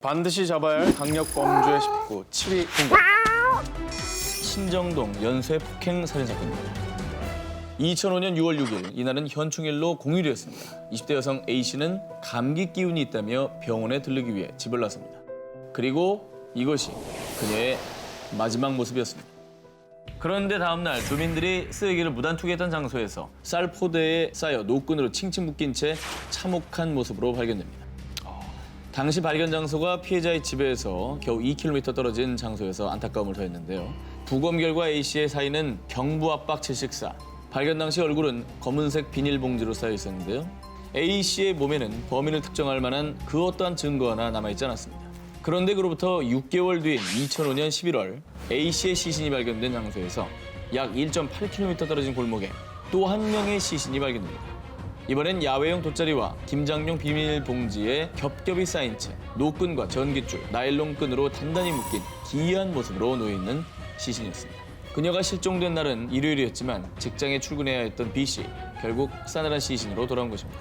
반드시 잡아야 할 강력범죄 19, 7위 공개. 신정동 연쇄 폭행 살인 사건입니다. 2005년 6월 6일, 이날은 현충일로 공휴일이었습니다. 20대 여성 A씨는 감기 기운이 있다며 병원에 들르기 위해 집을 나섭니다. 그리고 이것이 그녀의 마지막 모습이었습니다. 그런데 다음 날 주민들이 쓰레기를 무단 투기했던 장소에서 쌀 포대에 쌓여 노끈으로 칭칭 묶인 채 참혹한 모습으로 발견됩니다. 당시 발견 장소가 피해자의 집에서 겨우 2km 떨어진 장소여서 안타까움을 더했는데요. 부검 결과 A씨의 사인은 경부 압박 74. 발견 당시 얼굴은 검은색 비닐봉지로 쌓여 있었는데요. A씨의 몸에는 범인을 특정할 만한 그 어떠한 증거 하나 남아있지 않았습니다. 그런데 그로부터 6개월 뒤인 2005년 11월 A씨의 시신이 발견된 장소에서 약 1.8km 떨어진 골목에 또 한 명의 시신이 발견됩니다. 이번엔 야외용 돗자리와 김장용 비닐봉지에 겹겹이 쌓인 채 노끈과 전깃줄, 나일론끈으로 단단히 묶인 기이한 모습으로 놓여있는 시신이었습니다. 그녀가 실종된 날은 일요일이었지만 직장에 출근해야 했던 B씨, 결국 싸늘한 시신으로 돌아온 것입니다.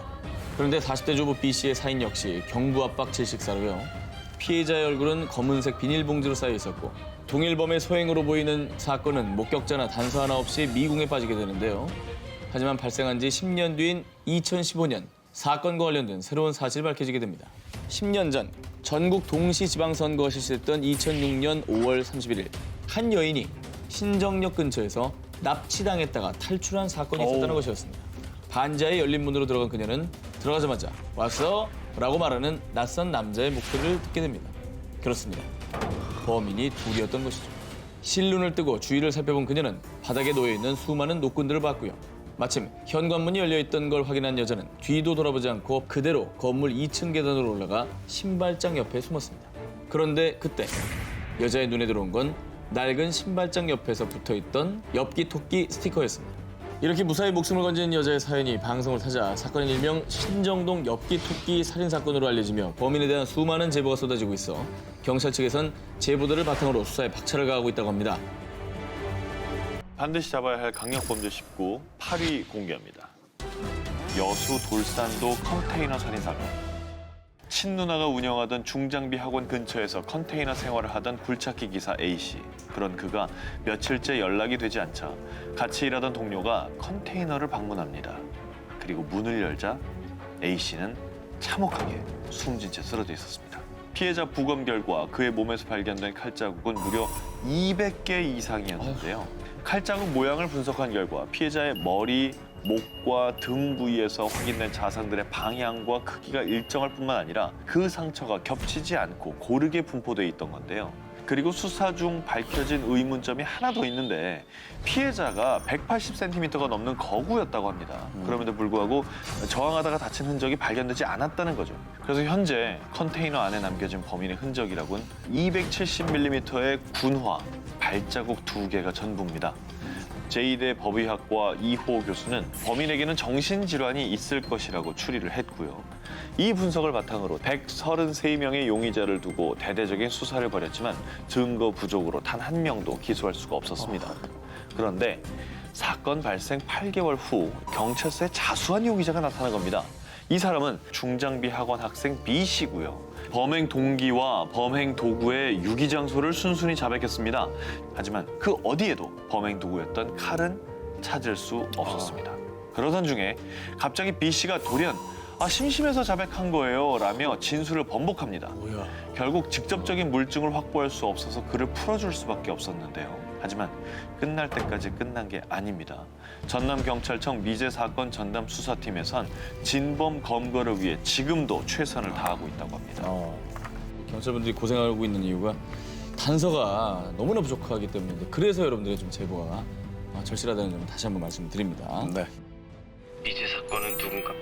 그런데 40대 주부 B씨의 사인 역시 경부 압박 질식사로요. 피해자의 얼굴은 검은색 비닐봉지로 쌓여 있었고 동일범의 소행으로 보이는 사건은 목격자나 단서 하나 없이 미궁에 빠지게 되는데요. 하지만 발생한 지 10년 뒤인 2015년 사건과 관련된 새로운 사실이 밝혀지게 됩니다. 10년 전 전국 동시지방선거가 실시됐던 2006년 5월 31일 한 여인이 신정역 근처에서 납치당했다가 탈출한 사건이 있었다는 것이었습니다. 반지하의 열린 문으로 들어간 그녀는 들어가자마자 왔어? 라고 말하는 낯선 남자의 목소리를 듣게 됩니다. 그렇습니다. 범인이 둘이었던 것이죠. 실눈을 뜨고 주위를 살펴본 그녀는 바닥에 놓여있는 수많은 노끈들을 봤고요. 마침 현관문이 열려있던 걸 확인한 여자는 뒤도 돌아보지 않고 그대로 건물 2층 계단으로 올라가 신발장 옆에 숨었습니다. 그런데 그때 여자의 눈에 들어온 건 낡은 신발장 옆에서 붙어있던 엽기 토끼 스티커였습니다. 이렇게 무사히 목숨을 건진 여자의 사연이 방송을 타자 사건은 일명 신정동 엽기 토끼 살인 사건으로 알려지며 범인에 대한 수많은 제보가 쏟아지고 있어 경찰 측에선 제보들을 바탕으로 수사에 박차를 가하고 있다고 합니다. 반드시 잡아야 할 강력범죄 19, 8위 공개합니다. 여수 돌산도 컨테이너 살인 사건. 친누나가 운영하던 중장비 학원 근처에서 컨테이너 생활을 하던 굴착기 기사 A씨. 그런 그가 며칠째 연락이 되지 않자 같이 일하던 동료가 컨테이너를 방문합니다. 그리고 문을 열자 A씨는 참혹하게 숨진 채 쓰러져 있었습니다. 피해자 부검 결과 그의 몸에서 발견된 칼자국은 무려 200개 이상이었는데요. 칼자국 모양을 분석한 결과 피해자의 머리, 목과 등 부위에서 확인된 자상들의 방향과 크기가 일정할 뿐만 아니라 그 상처가 겹치지 않고 고르게 분포돼 있던 건데요. 그리고 수사 중 밝혀진 의문점이 하나 더 있는데 피해자가 180cm가 넘는 거구였다고 합니다. 그럼에도 불구하고 저항하다가 다친 흔적이 발견되지 않았다는 거죠. 그래서 현재 컨테이너 안에 남겨진 범인의 흔적이라곤 270mm의 군화, 발자국 2개가 전부입니다. 제2대 법의학과 이호 교수는 범인에게는 정신질환이 있을 것이라고 추리를 했고요. 이 분석을 바탕으로 133명의 용의자를 두고 대대적인 수사를 벌였지만 증거 부족으로 단 한 명도 기소할 수가 없었습니다. 그런데 사건 발생 8개월 후 경찰서에 자수한 용의자가 나타난 겁니다. 이 사람은 중장비 학원 학생 B씨고요. 범행 동기와 범행 도구의 유기 장소를 순순히 자백했습니다. 하지만 그 어디에도 범행 도구였던 칼은 찾을 수 없었습니다. 그러던 중에 갑자기 B씨가 돌연 심심해서 자백한 거예요 라며 진술을 번복합니다. 결국 직접적인 물증을 확보할 수 없어서 그를 풀어줄 수밖에 없었는데요. 하지만 끝날 때까지 끝난 게 아닙니다. 전남경찰청 미제 사건 전담 수사팀에선 진범 검거를 위해 지금도 최선을 다하고 있다고 합니다. 경찰분들이 고생하고 있는 이유가 단서가 너무나 부족하기 때문인데 그래서 여러분들의 좀 제보가 절실하다는 점 다시 한번 말씀드립니다. 미제 사건은 누군가